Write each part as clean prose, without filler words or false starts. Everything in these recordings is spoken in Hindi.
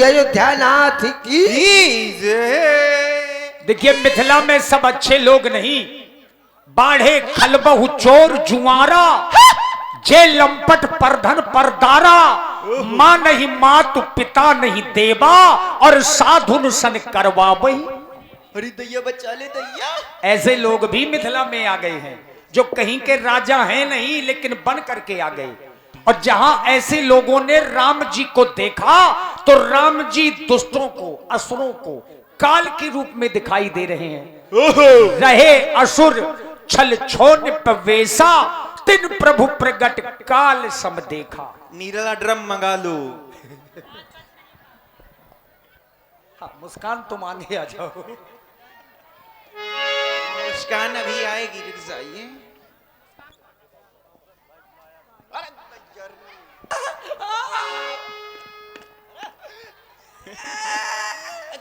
अयोध्यानाथ की। देखिए मिथिला में सब अच्छे लोग नहीं, बाढ़े खलबहु चोर जुआरा, जे लंपट परधन परदारा, मां नहीं मातु पिता नहीं देवा, और साधुन सन करवावई। अरे दैया बचा ले दैया। ऐसे लोग भी मिथिला में आ गए हैं जो कहीं के राजा हैं नहीं लेकिन बन करके आ गए। और जहां ऐसे लोगों ने राम जी को देखा तो राम जी दुष्टों को, असुरों को काल के रूप में दिखाई दे रहे हैं। रहे असुर छल छोन पवेशा, तिन प्रभु प्रगट काल सम देखा। नीरला ड्रम मंगा लो। हाँ, मुस्कान तुम आगे आ जाओ। मुस्कान अभी आएगी, रुक जाइए।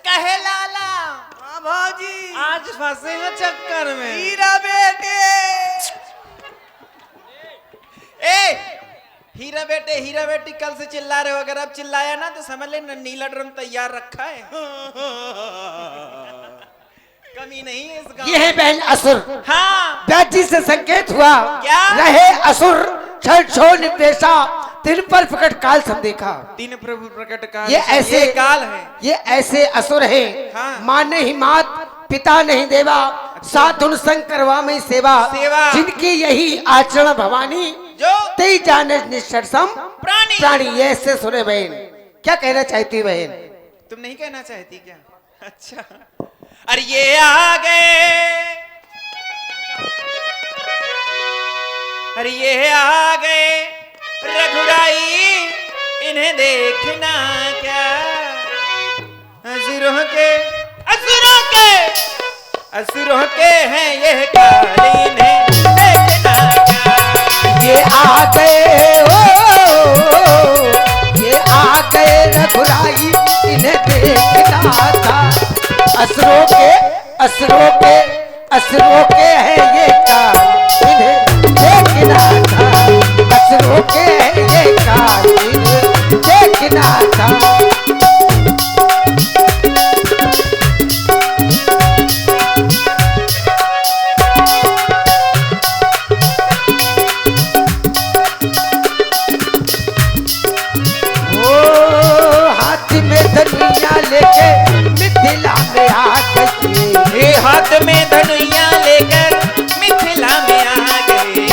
कहे लाला। हाँ भाजी, आज फंसे हो चक्कर में। हीरा बेटे। हीरा बेटे हीरा बेटी कल से चिल्ला रहे हो, अगर अब चिल्लाया ना तो समझ ले नीला ड्रम तैयार रखा है। कमी नहीं है इसका। ये है बहन असुर। हाँ बेटी से संकेत हुआ क्या? रहे असुर छल छोड़ पेशा, तिन पर प्रकट काल सब देखा। तीन प्रभु प्रकट काल। ये ऐसे काल है, ये ऐसे असुर है। हाँ। मां नहीं मात, पिता नहीं देवा, साधुन संग करवा में सेवा। जिनकी यही आचरण भवानी, जो तेई जाने निश्चरसम प्राणी। प्राणी। ये ऐसे सुने बहन, क्या कहना चाहती बहन? तुम नहीं कहना चाहती क्या? अच्छा, अरे ये आ गए, अरे ये आ गए रघुराई, इन्हें देखना क्या? असुरों के असुरों के हैं ये काल, इन्हें देखना क्या? ये आ गए ये आ गए रघुराई, इन्हें देखना था। असुरों के हैं ये काल, इन्हें देखना था। असुरों के हैं ये काल, इन्हें देखना था। लेके मिथिला में आ गए। हाथ में धनुया लेकर मिथिला में आ गए।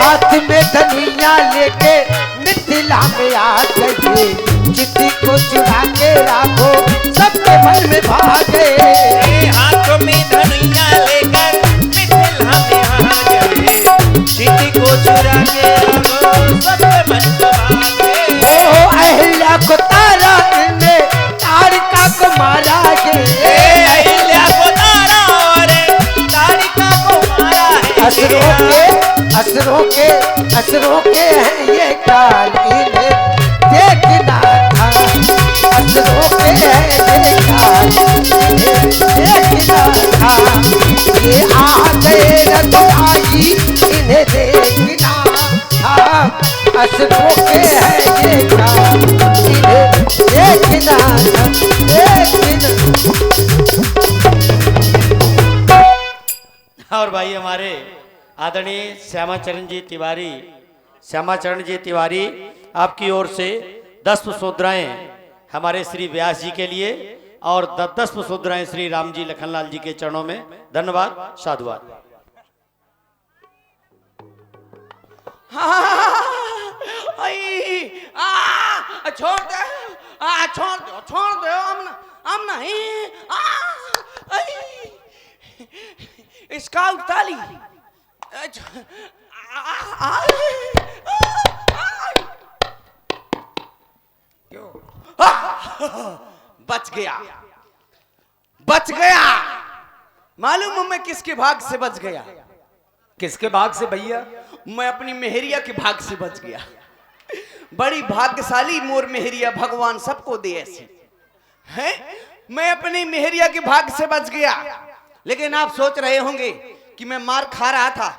हाथ में धनुया लेके मिथिला में आ गए। चिट्ठी को चुरा के राखो सबके मन में भागे। हाथ में धनुया लेकर मिथिला में आ गए। चिट्ठी को चुरा के राखो सबके मन में भागे। अहिल्या को तारा ने तारिका को मारा के। अहिल्या को तारा और तारिका को मारा है। असुरों के हैं ये काल, इन्हें देखना था। असुरों के हैं ये काल, इन्हें देखना था। ये आ गए रघुराई, इन्हें देखना था। असुरों के हैं ये काल, इन्हें देखना था। और भाई हमारे आदरणीय श्यामाचरण जी तिवारी आपकी ओर से 10 मुद्राएं हमारे श्री व्यास जी के लिए और 10 मुद्राएं श्री राम जी लखनलाल जी के चरणों में। धन्यवाद, साधुवाद। छोड़ दे, छोड़ दे, हम नहीं। स्काउट ताली। बच गया। मालूम हूं मैं किसके भाग से बच गया? किसके भाग से भैया? मैं अपनी मेहरिया के भाग से बच गया। बड़ी भाग्यशाली मोर मेहरिया, भगवान सबको दे ऐसी है। मैं अपनी मेहरिया के भाग से बच गया। लेकिन आप सोच रहे होंगे कि मैं मार खा रहा था,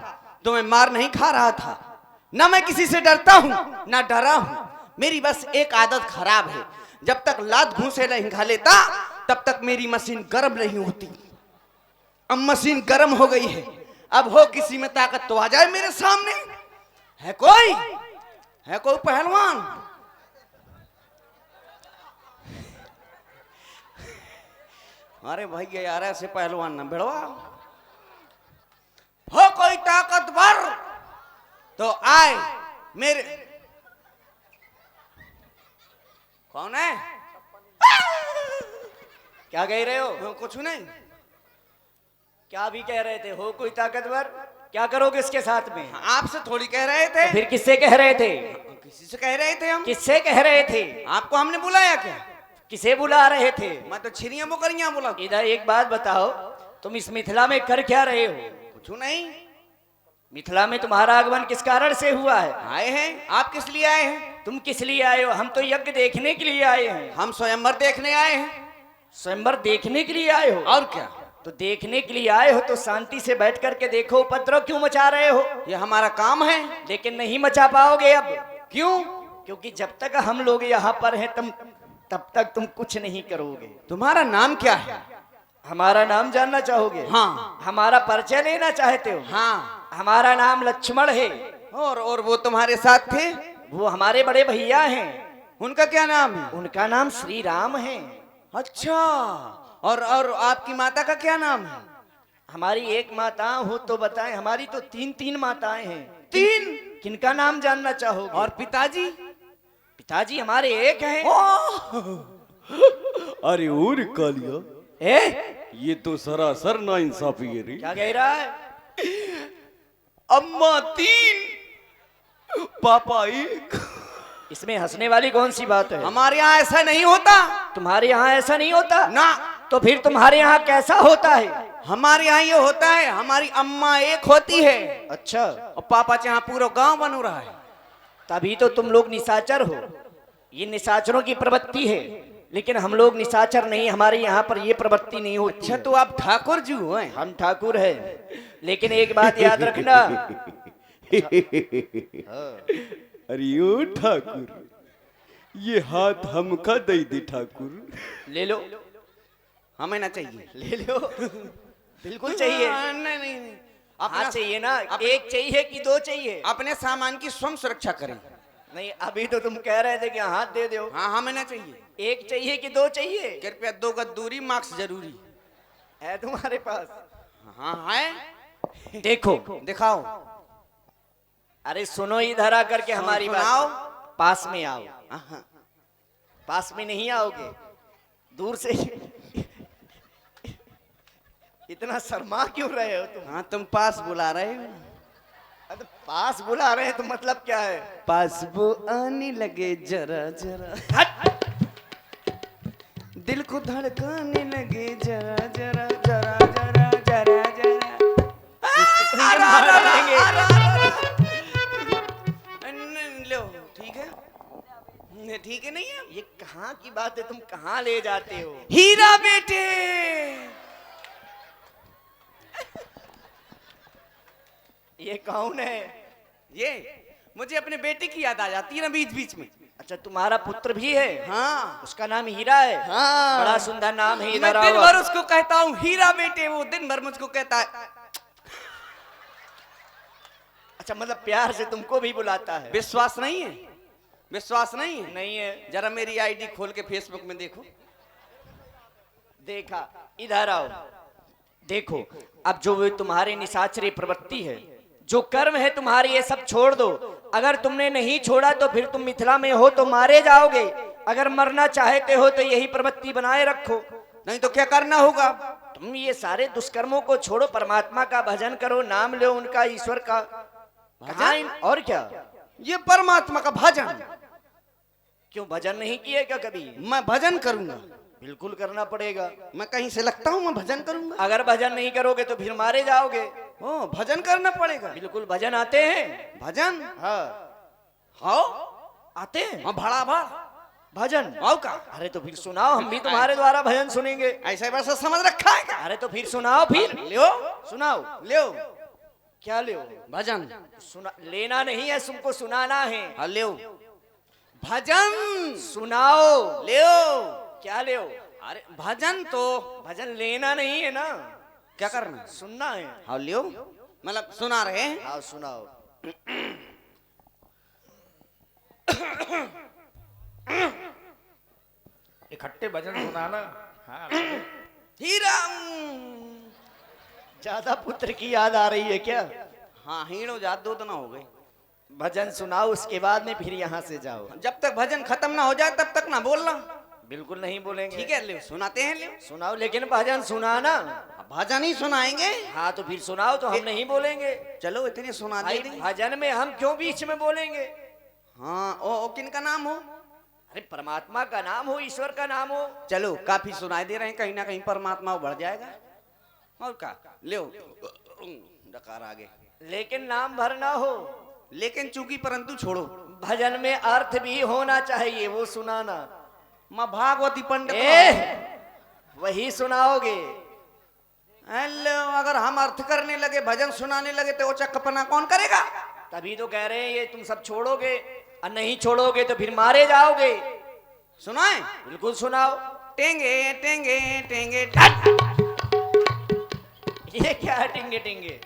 तो मैं मार नहीं खा रहा था। ना मैं किसी से डरता हूं ना डरा हूं। मेरी बस एक आदत खराब है, जब तक लात घूंसे नहीं खा लेता तब तक मेरी मशीन गर्म नहीं होती। अब मशीन गर्म हो गई है, अब हो किसी में ताकत तो आ जाए मेरे सामने। है कोई पहलवान? अरे भैया यार ऐसे पहलवान ना भिड़वा। हो कोई ताकतवर तो आए मेरे। कौन है? क्या कह रहे हो? कुछ नहीं। क्या भी कह रहे थे? हो कोई ताकतवर? क्या करोगे इसके साथ में? आपसे थोड़ी कह रहे थे। फिर किससे कह रहे थे? किसी से कह रहे थे हम। किससे कह रहे थे? आपको हमने बुलाया क्या? किसे बुला रहे थे? मैं तो छिरियां बुकरियां बुला। इधर एक बात बताओ, तुम इस मिथिला में कर क्या रहे हो? कुछ नहीं। मिथिला में तुम्हारा आगमन किस कारण से हुआ है? आए हैं। आप किस लिए आए हैं? तुम किस लिए आए हो? हम तो यज्ञ देखने के लिए आए हैं। हम स्वयंवर देखने आए हैं। स्वयंवर देखने के लिए आए हो? और क्या? तो देखने के लिए आए हो तो शांति से बैठ करके देखो, उपद्रव क्यों मचा रहे हो? ये हमारा काम है। लेकिन नहीं मचा पाओगे अब। क्यों? क्योंकि जब तक हम लोग यहाँ पर हैं तब तक तुम कुछ नहीं करोगे। तुम्हारा नाम क्या है? हमारा नाम जानना चाहोगे? हाँ। हमारा परिचय लेना चाहते हो? हाँ। हमारा नाम लक्ष्मण है। और वो तुम्हारे साथ थे? वो हमारे बड़े भैया हैं। उनका क्या नाम है? उनका नाम श्री राम है। अच्छा। और आपकी माता का क्या नाम है? हमारी एक माता हो तो बताएं। हमारी तो तीन माताएं हैं। 3? किनका नाम जानना चाहोगे? और पिताजी? पिताजी हमारे एक हैं। अरे और कालिया, ये तो सरासर नाइंसाफी है रे। क्या कह रहा है? अम्मा 3, पापा 1। इसमें हंसने वाली कौन सी बात है? हमारे यहाँ ऐसा नहीं होता। तुम्हारे यहाँ ऐसा नहीं होता ना। तो फिर तुम्हारे यहाँ कैसा होता है? हमारे यहाँ ये होता है, हमारी अम्मा एक होती है अच्छा, और पापा यहाँ पूरा गांव बन रहा है। तभी तो तुम लोग निशाचर हो। ये निशाचरों की प्रवृत्ति है, लेकिन हम लोग निशाचर नहीं। हमारे यहाँ पर ये प्रवृत्ति नहीं होती। अच्छा, तो आप ठाकुर जी हो? हम ठाकुर हैं, लेकिन एक बात याद रखना। अरे ओ ठाकुर, ये हाथ हमका दे दे ठाकुर। ले लो। हमें ना चाहिए। ले लो। बिल्कुल चाहिए। नहीं। हाँ चाहिए ना। एक चाहिए कि 2 चाहिए? अपने सामान की स्वयं सुरक्षा करें। नहीं, अभी तो तुम कह रहे थे कि हाथ दे दो। हाँ, हमें ना चाहिए। एक चाहिए कि 2 चाहिए? कृपया 2 गज दूरी, मार्क्स जरूरी है तुम्हारे पास? हाँ है। देखो, दिखाओ। अरे सुनो, इधर आकर के हमारी बात। सुनाओ। पास में आओ। हाँ। पास में नहीं आओगे, दूर से। इतना शर्मा क्यों रहे हो तुम? हाँ, तुम पास बुला रहे हो। अरे पास बुला रहे हैं तो मतलब क्या है? पास वो आने लगे जरा जरा, दिल को धड़काने लगे जरा जरा जरा जरा जरा जरा। लो, ठीक है? ठीक है नहीं है? ये कहाँ की बात है? तुम कहाँ ले जाते हो? हीरा बेटे। ये कौन है? ये मुझे अपने बेटे की याद आ जाती है ना बीच बीच में। अच्छा, तुम्हारा पुत्र भी है? हाँ। उसका नाम हीरा है? हाँ। बड़ा सुंदर नाम है। मैं इधर दिन आओ। भर उसको कहता हूँ हीरा बेटे, वो दिन भर मुझको कहता है। अच्छा, मतलब प्यार से तुमको भी बुलाता है? विश्वास नहीं है? विश्वास नहीं है? नहीं है। जरा मेरी आईडी खोल के फेसबुक में देखो। देखा? इधर आओ। देखो, अब जो वे तुम्हारे निशाचरी प्रवृत्ति है, जो कर्म है तुम्हारी, ये सब छोड़ दो। अगर तुमने नहीं छोड़ा तो फिर तुम मिथिला में हो तो मारे जाओगे। अगर मरना चाहते हो तो यही प्रवृत्ति बनाए रखो। नहीं तो क्या करना होगा? तुम ये सारे दुष्कर्मों को छोड़ो, परमात्मा का भजन करो, नाम लो उनका, ईश्वर का। भजन? और क्या? ये परमात्मा का भजन। क्यों भजन नहीं किए क्या कभी? मैं भजन करूंगा। बिल्कुल करना पड़ेगा। मैं कहीं से लगता हूँ मैं भजन करूंगा? अगर भजन नहीं करोगे तो फिर मारे जाओगे। ओ, भजन करना पड़ेगा। बिल्कुल, भजन आते हैं। भजन? हाँ, हाँ आते हैं हाँ, भड़ा भड़ भजन। आओ का। अरे तो फिर सुनाओ, हम भी तुम्हारे द्वारा भजन सुनेंगे। ऐसे वैसे समझ रखा है क्या? अरे तो फिर सुनाओ। फिर लियो सुनाओ। लियो क्या ले? भजन। सुना लेना नहीं है, तुमको सुनाना है। हाँ लियो। भजन सुनाओ। ले क्या ले? अरे भजन तो भजन लेना नहीं है ना, क्या करना? सुनना है। हाँ लियो, मतलब सुना रहे हैं। हाँ सुनाओ। इकट्ठे भजन सुनाना। हाँ हीरा। ज्यादा पुत्र की याद आ रही है क्या? हाँ हीरो जात दो तो ना हो गए। भजन सुनाओ, उसके बाद में फिर यहाँ से जाओ। जब तक भजन खत्म ना हो जाए तब तक ना बोलना। बिल्कुल नहीं बोलेंगे। ठीक है ले सुनाते हैं ले। सुनाओ, लेकिन भजन सुनाना। भजन ही सुनाएंगे। हाँ तो फिर सुनाओ, तो हम नहीं बोलेंगे। चलो इतने सुना भाई दे। भजन में हम क्यों बीच में बोलेंगे? हाँ ओ किन का नाम हो? अरे परमात्मा का नाम हो, ईश्वर का नाम हो। चलो काफी सुनाई दे रहे हैं, कहीं ना कहीं परमात्मा बढ़ जाएगा। और का ले डकार आगे, लेकिन नाम भरना हो। लेकिन चूंकि परंतु छोड़ो। भजन में अर्थ भी होना चाहिए, वो सुनाना। माँ भागवती पंडित वही सुनाओगे। हेलो, अगर हम अर्थ करने लगे, भजन सुनाने लगे तो वो चक्कपना कौन करेगा? तभी तो कह रहे हैं ये तुम सब छोड़ोगे, और नहीं छोड़ोगे तो फिर मारे जाओगे। सुनाए? बिल्कुल सुनाओ। टेंगे टेंगे टेंगे। ये क्या है टिंगे टिंगे?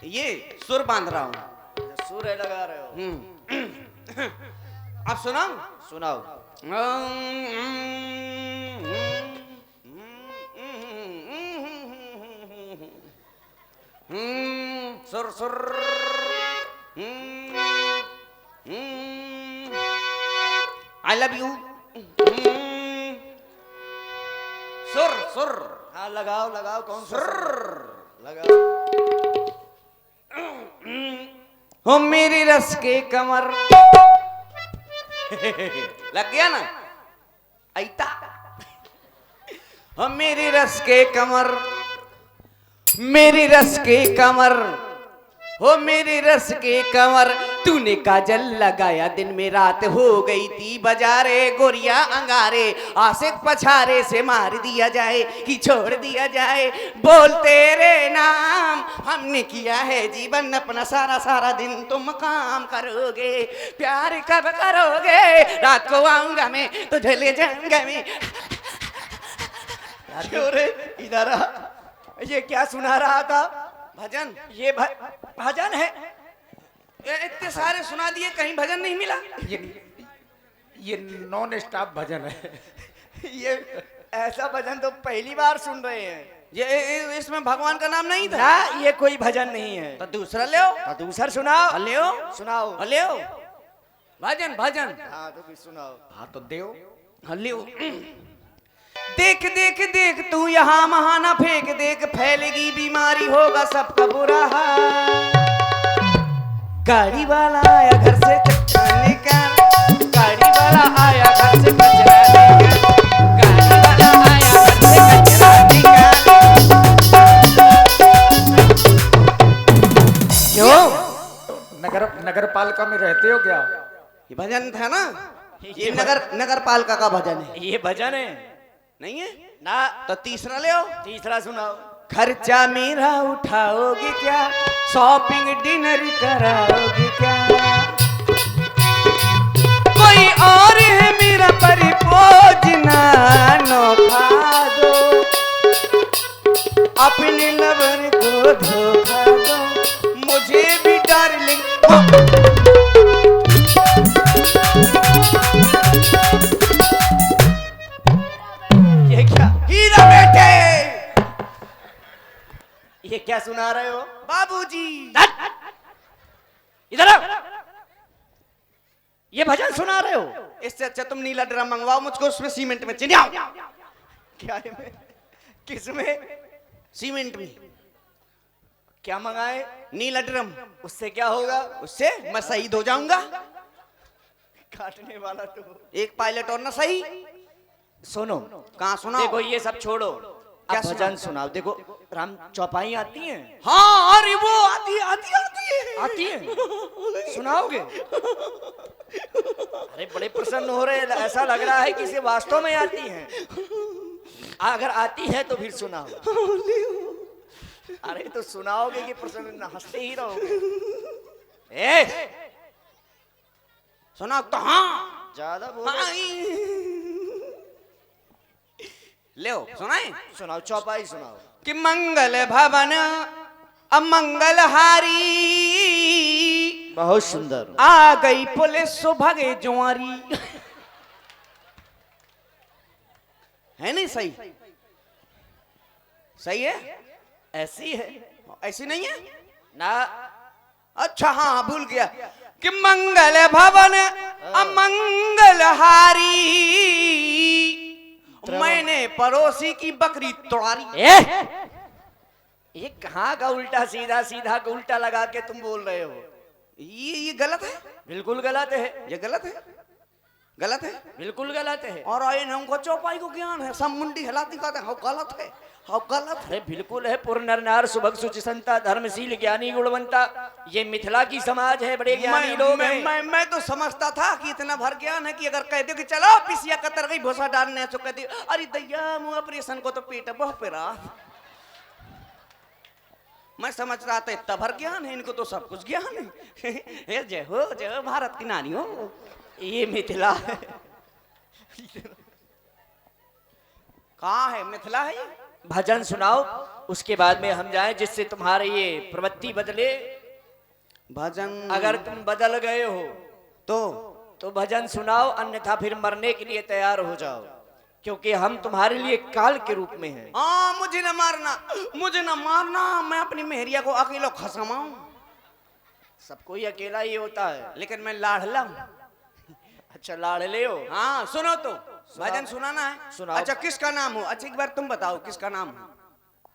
ये सुर बांध रहा हूँ। सुर लगा रहे हो। अब सुनाओ। सुनाओ। सुर सुर। I love you. सुर सुर। हाँ लगाओ लगाओ। कौन सा सुर? लगाओ। हो मेरी रस के कमर। लग गया ना? ऐता। हो मेरी रस के कमर, मेरी रस के कमर, हो मेरी रस के कमर, तूने काजल लगाया दिन में रात हो गई थी बाजारे, गोरिया अंगारे आशिक पछारे से मार दिया जाए कि छोड़ दिया जाए, बोल तेरे नाम हमने किया है जीवन अपना सारा सारा दिन तुम काम करोगे, प्यार कब करोगे, रात को आऊंगा मैं तुझे ले जाऊंगा मैं। इधर आ। ये क्या सुना रहा था? भजन। ये भजन है? इतने सारे सुना दिए, कहीं भजन नहीं मिला। ये नॉन स्टॉप भजन है। ये ऐसा भजन तो पहली बार सुन रहे हैं। ये इसमें भगवान का नाम नहीं था ना, ये कोई भजन नहीं है। तो दूसरा ले आओ। तो दूसरा सुनाओ। ले आओ। सुनाओ। ले आओ। भजन भजन। हाँ तो फिर सुनाओ। हाँ तो देव। ले आओ। देख देख देख तू यहाँ महाना फेंक, देख फैलेगी बीमारी होगा सबका बुरा हाल। गाड़ी वाला आया घर से कचरा लेकर, गाड़ी वाला आया घर से कचरा लेकर, गाड़ी वाला आया घर से कचरा लेकर। क्यों? नगर पालिका में रहते हो क्या? ये भजन था ना, ये नगर पालिका का भजन है। ये भजन है? नहीं है ना। तो तीसरा ले आओ। तीसरा सुनाओ। खर्चा मेरा उठाओगे क्या, शॉपिंग डिनर कराओगे क्या, कोई और है मेरा परिपोज नानो खा दो, अपने लवर को धोखा दो, मुझे भी डार्लिंग। ये क्या? हीरा बेटे। ये क्या सुना रहे हो? बाबूजी। इधर आओ। ये भजन सुना रहे हो? इससे अच्छा तुम नीला ड्रम मंगवाओ मुझको, उसमें सीमेंट में चिनियाओ। क्या है में? किसमें? सीमेंट में। क्या मंगाए? नीला ड्रम। उससे क्या होगा? उससे मैं शहीद हो जाऊंगा। काटने वाला तो। एक पायलट और ना सही। सुनो। कहाँ सुनाओ? देखो ये सब छोड़ो, क्या अब भजन सुनाओ। देखो राम चौपाई आती है? हाँ अरे वो आती है। आती है? सुनाओगे? अरे बड़े प्रसन्न हो रहे हैं, ऐसा लग रहा है कि इसे वास्तव में आती है। अगर आती है तो फिर सुनाओ। अरे तो सुनाओगे कि प्रसन्न हंसते ही रहोगे? सुनाओ तो। हाँ ज्यादा बोलो। ले सुनाए। सुनाओ, चौपाई सुनाओ। कि मंगल भवन अमंगल हारी, बहुत सुंदर। आ गई पुलिस सो भगे जुआरी। है नहीं सही? सही है? ऐसी है ऐसी नहीं है ना? अच्छा हाँ भूल गया कि मंगल भवन अमंगल हारी, मैंने पड़ोसी की बकरी तोड़ारी। ये कहाँ का उल्टा सीधा, सीधा का उल्टा लगा के तुम बोल रहे हो? ये गलत है, बिल्कुल गलत है, ये गलत है, गलत है। बिल्कुल गलत है। और आए हमको चौपाई को ज्ञान है, सब मुंडी हिलाती कहते हैं हाँ गलत है, हाँ गलत है। अरे बिल्कुल है। पुर नर नार सुभग सुचि संता धर्मशील ज्ञानी गुणवंता। ये मिथिला की समाज है, बड़े ज्ञानी लोग हैं। मैं तो समझता था कि इतना भर ज्ञान है कि अगर कह दो कि चलो पिसिया कतर गई भूसा डालने तो कहती अरे दैया मुँह ऑपरेशन को तो पेट बहुत पेरा। मैं समझ रहा था इतना भर ज्ञान है, इनको तो सब कुछ ज्ञान है। जय हो भारत की नानी हो। ये मिथिला है। कहाँ है मिथिला है? भजन सुनाओ, उसके बाद में हम जाएं, जिससे तुम्हारे ये प्रवृत्ति बदले। भजन अगर तुम बदल गए हो तो भजन सुनाओ, अन्यथा फिर मरने के लिए तैयार हो जाओ, क्योंकि हम तुम्हारे लिए काल के रूप में हैं। हाँ मुझे न मारना, मुझे न मारना, मैं अपनी मेहरिया को अकेला खसमाऊं। सबको ही अकेला ही होता है, लेकिन मैं लाडला हूं। अच्छा लाडले हो? हाँ सुनो तो भजन सुनाना है। सुनाओ। अच्छा किसका नाम हो? अच्छा एक बार तुम बताओ किसका नाम हो?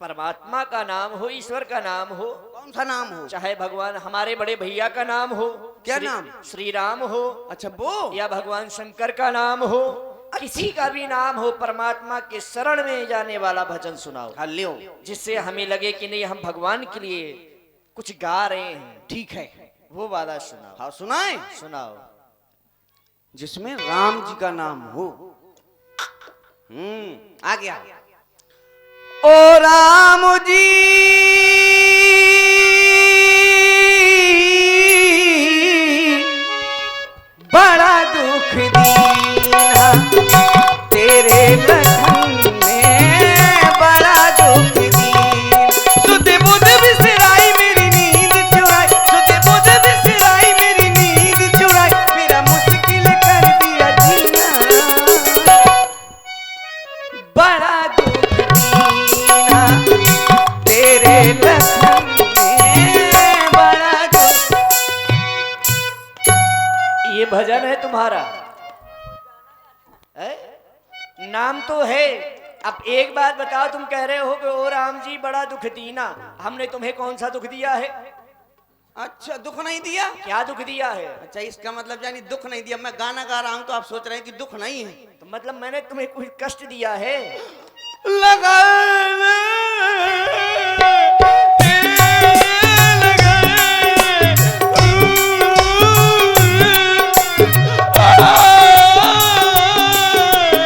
परमात्मा का नाम हो, ईश्वर का नाम हो, कौन सा नाम हो? चाहे भगवान हमारे बड़े भैया का नाम हो। क्या नाम? श्री राम हो, अच्छा वो या भगवान शंकर का नाम हो, किसी का भी नाम हो, परमात्मा के शरण में जाने वाला भजन सुनाओ। हाँ लियो, जिससे हमें लगे कि नहीं हम भगवान के लिए कुछ गा रहे हैं। ठीक है। वो वाला सुनाओ। हाँ सुनाए, सुनाओ। जिसमें राम जी का नाम हो। आ गया। ओ राम जी बड़ा दुख दीना, तेरे लखन में बड़ा दुख दीन। सुध बुध बिसराई मेरी नींद चुराई, सुध बुध बिसराई मेरी नींद चुराई, मेरा मुश्किल कर दिया जीना, बड़ा दुख दीना, तेरे लखन में बड़ा दुख। ये भजन है तुम्हारा है? नाम तो है। अब एक बात बताओ, तुम कह रहे हो कि ओ राम जी बड़ा दुख दीना, हमने तुम्हें कौन सा दुख दिया है? अच्छा दुख नहीं दिया? क्या दुख दिया है? अच्छा इसका मतलब यानी दुख नहीं दिया। मैं गाना गा रहा हूं तो आप सोच रहे हैं कि दुख नहीं है। तो मतलब मैंने तुम्हें कुछ कष्ट दिया है? लगा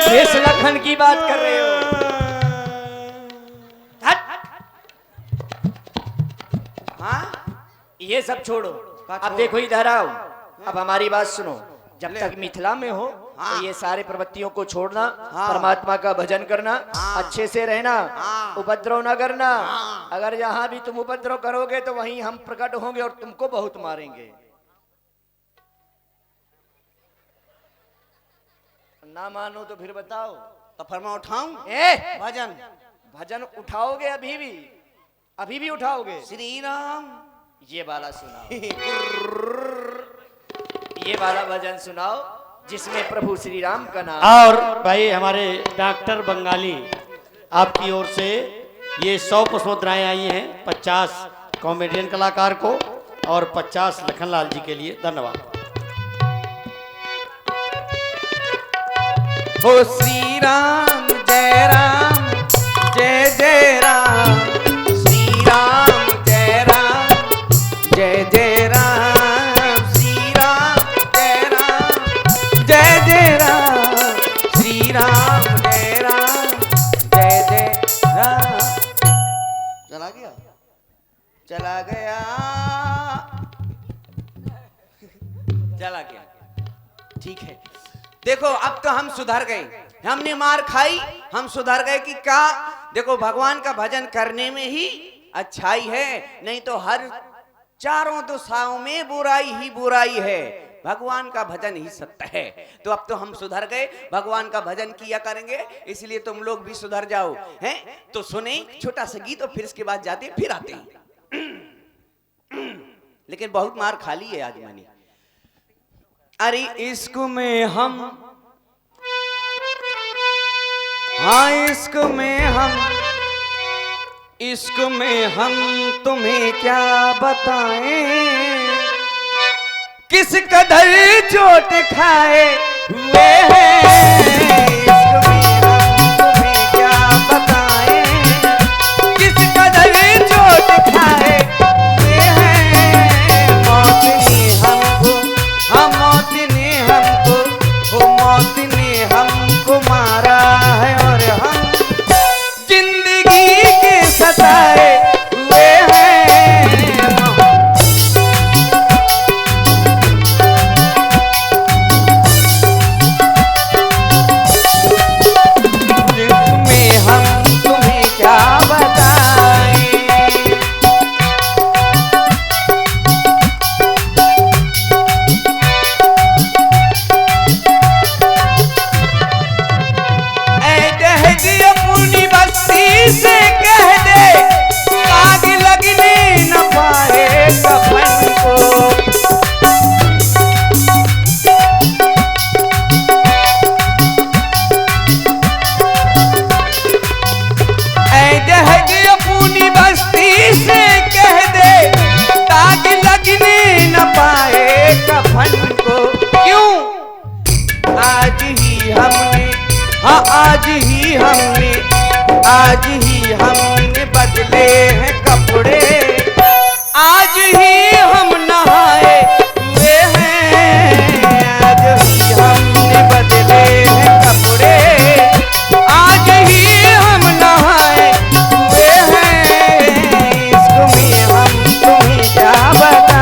किस लखन की बात कर रहे हो? हाँ ये सब छोड़ो, का अब छोड़ो? देखो इधर आओ। अब हमारी बात सुनो। जब तक मिथिला में हो हाँ। तो ये सारे प्रवृत्तियों को छोड़ना, हाँ। परमात्मा का भजन करना, हाँ। अच्छे से रहना, हाँ। उपद्रव न करना। हाँ। अगर जहां भी तुम उपद्रव करोगे तो वहीं हम प्रकट होंगे और तुमको बहुत मारेंगे। ना मानो तो फिर बताओ। तो फिर मैं उठाऊं भजन? भजन उठाओगे? अभी भी उठाओगे? श्री राम ये वाला सुनाओ। ये वाला भजन सुनाओ जिसमें प्रभु श्री राम का नाम। और भाई हमारे डॉक्टर बंगाली आपकी ओर से ये 100 पुष्पमुद्राएं आई हैं 50 कॉमेडियन कलाकार को और 50 लखनलाल जी के लिए। धन्यवाद। हो श्री राम जय राम जय जय राम, श्री राम जय राम जय जय राम, श्री राम जय राम जय जय राम, श्री राम जय राम जय जय राम। चला गया, चला गया, चला गया। ठीक है। देखो अब तो हम सुधर गए, हमने मार खाई, हम सुधर गए कि क्या। देखो भगवान का भजन करने में ही अच्छाई है, नहीं तो हर चारों दिशाओं में बुराई ही बुराई है, भगवान का भजन ही सत्य है। तो अब तो हम सुधर गए, भगवान का भजन किया करेंगे, इसलिए तुम लोग भी सुधर जाओ। हैं तो सुने छोटा सा गीत और फिर इसके बाद जाते हैं, फिर आते हैं। लेकिन बहुत मार खा ली है आज मैंने। अरे इश्क में हम, हाँ इश्क में हम, इश्क में हम तुम्हें क्या बताएं, किस कदर चोट खाए हुए हैं। इश्क में हम तुम्हें क्या बताएं, किस कदर चोट खाए हुए हैं। मौत ने हमको, हाँ मौत ने हमको, वो मौत ने हमको मारा है और हम जिंदगी के सताए हुए हैं। जिसमें हम तुम्हें क्या बताएं। अपनी बस्ती से कह दे, आग लगने न पाए कफन को। अपनी बस्ती से कह दे, आग लगने न पाए कफन को। क्यों आज ही हमने, हाँ आज ही हमने, आज ही हमने बदले हैं कपड़े, आज ही हम नहाए हुए हैं। आज ही हमने बदले हैं कपड़े, आज ही हम नहाए हुए हैं। इसको में हम तुम्हें क्या बताएं।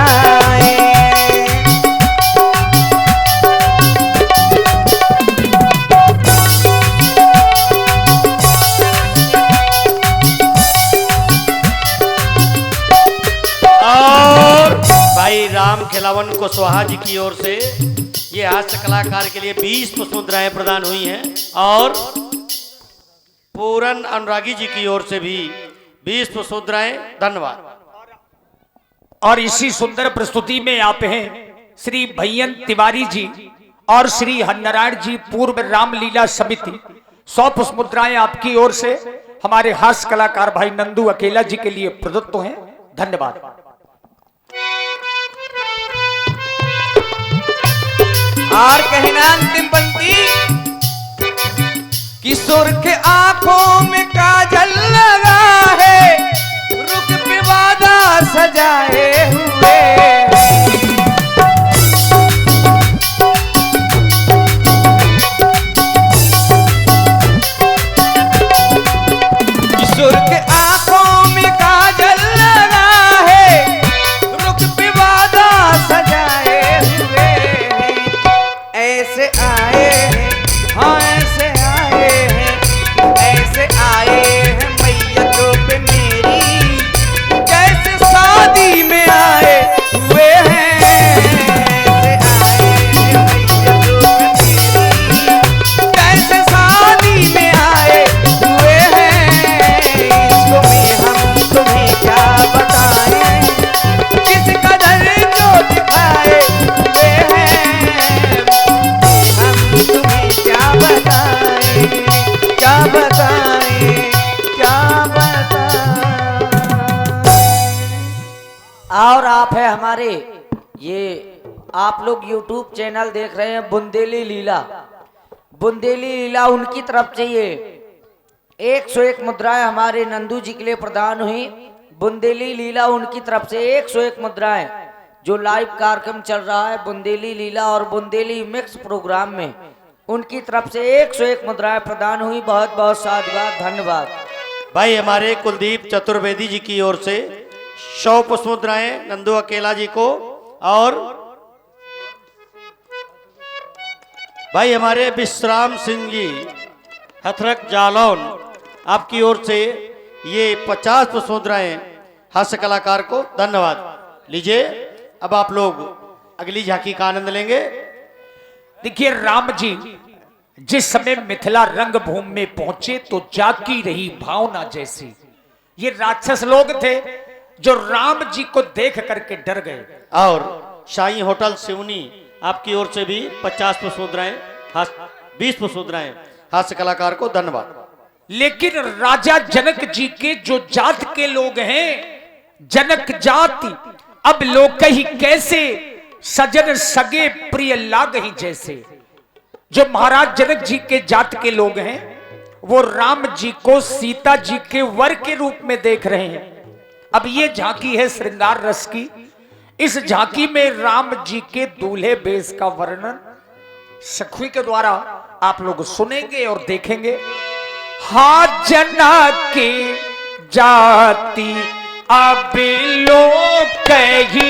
भाई राम खिलावन कुशवाहा जी की ओर से ये हास्य कलाकार के लिए 20 पुष्प मुद्राएं प्रदान हुई हैं और पूरन अनुरागी जी की ओर से भी 20 पुष्प मुद्राएं। धन्यवाद। और इसी सुंदर प्रस्तुति में आप हैं श्री भैयन तिवारी जी और श्री हरनारायण जी पूर्व रामलीला समिति। 100 पुष्प मुद्राएं आपकी ओर से हमारे हास्य कलाकार भाई नंदू अकेला जी के लिए प्रदत्त हैं। धन्यवाद। और कहना अंतिम पंक्ति, किशोर के आंखों में काजल लगा है, रुख पे वादा सजाए हुए। किशोर के आंखों में काजल लगा है, रुख पे वादा सजाए हुए। ऐसे आए हैं, हाँ ऐसे आए हैं, ऐसे आए हैं मैयतों पे मेरी, जैसे शादी में आए हुए हैं। ऐसे आए हैं मैयतों पे मेरी, जैसे शादी में आए हुए हैं। इसको में हम तुम्हें क्या बताएं, किस कदर जो दिखाए हुए हैं। तुम्हें क्या बताएं, क्या बताएं, क्या बताएं। और आप है हमारे, ये आप लोग YouTube चैनल देख रहे हैं बुंदेली लीला। बुंदेली लीला उनकी तरफ से ये 101 मुद्राएं हमारे नंदू जी के लिए प्रदान हुई। बुंदेली लीला उनकी तरफ से 101 मुद्राएं, जो लाइव कार्यक्रम चल रहा है बुंदेली लीला और बुंदेली मिक्स प्रोग्राम में, उनकी तरफ से 101 मुद्राएं प्रदान हुई। बहुत बहुत साधुवाद, धन्यवाद। भाई हमारे कुलदीप चतुर्वेदी जी की ओर से 100 पुष्प मुद्राएं नंदू अकेला जी को और भाई हमारे विश्राम सिंह जी हथरक जालौन, आपकी ओर से ये 50 पुष्पोद्राएं हास्य कलाकार को धन्यवाद। लीजिए अब आप लोग अगली झांकी का आनंद लेंगे। देखिए राम जी जिस समय मिथिला रंगभूमि में पहुंचे तो जागी रही भावना जैसी। ये राक्षस लोग थे जो राम जी को देख करके डर गए। और शाही होटल सिवनी, आपकी ओर से भी 50 पुष्पोद्राएं 20 पुष्पोद्राएं हास्य कलाकार को धन्यवाद। लेकिन राजा जनक जी के जो जात के लोग हैं, जनक जाति, अब लोग कहीं कैसे सजन सगे प्रिय लाग ही जैसे। जो महाराज जनक जी के जात के लोग हैं वो राम जी को सीता जी के वर के रूप में देख रहे हैं। अब ये झांकी है श्रृंगार रस की। इस झांकी में राम जी के दूल्हे बेस का वर्णन सखी के द्वारा आप लोग सुनेंगे और देखेंगे। हा जनक की जाति अब लोग कही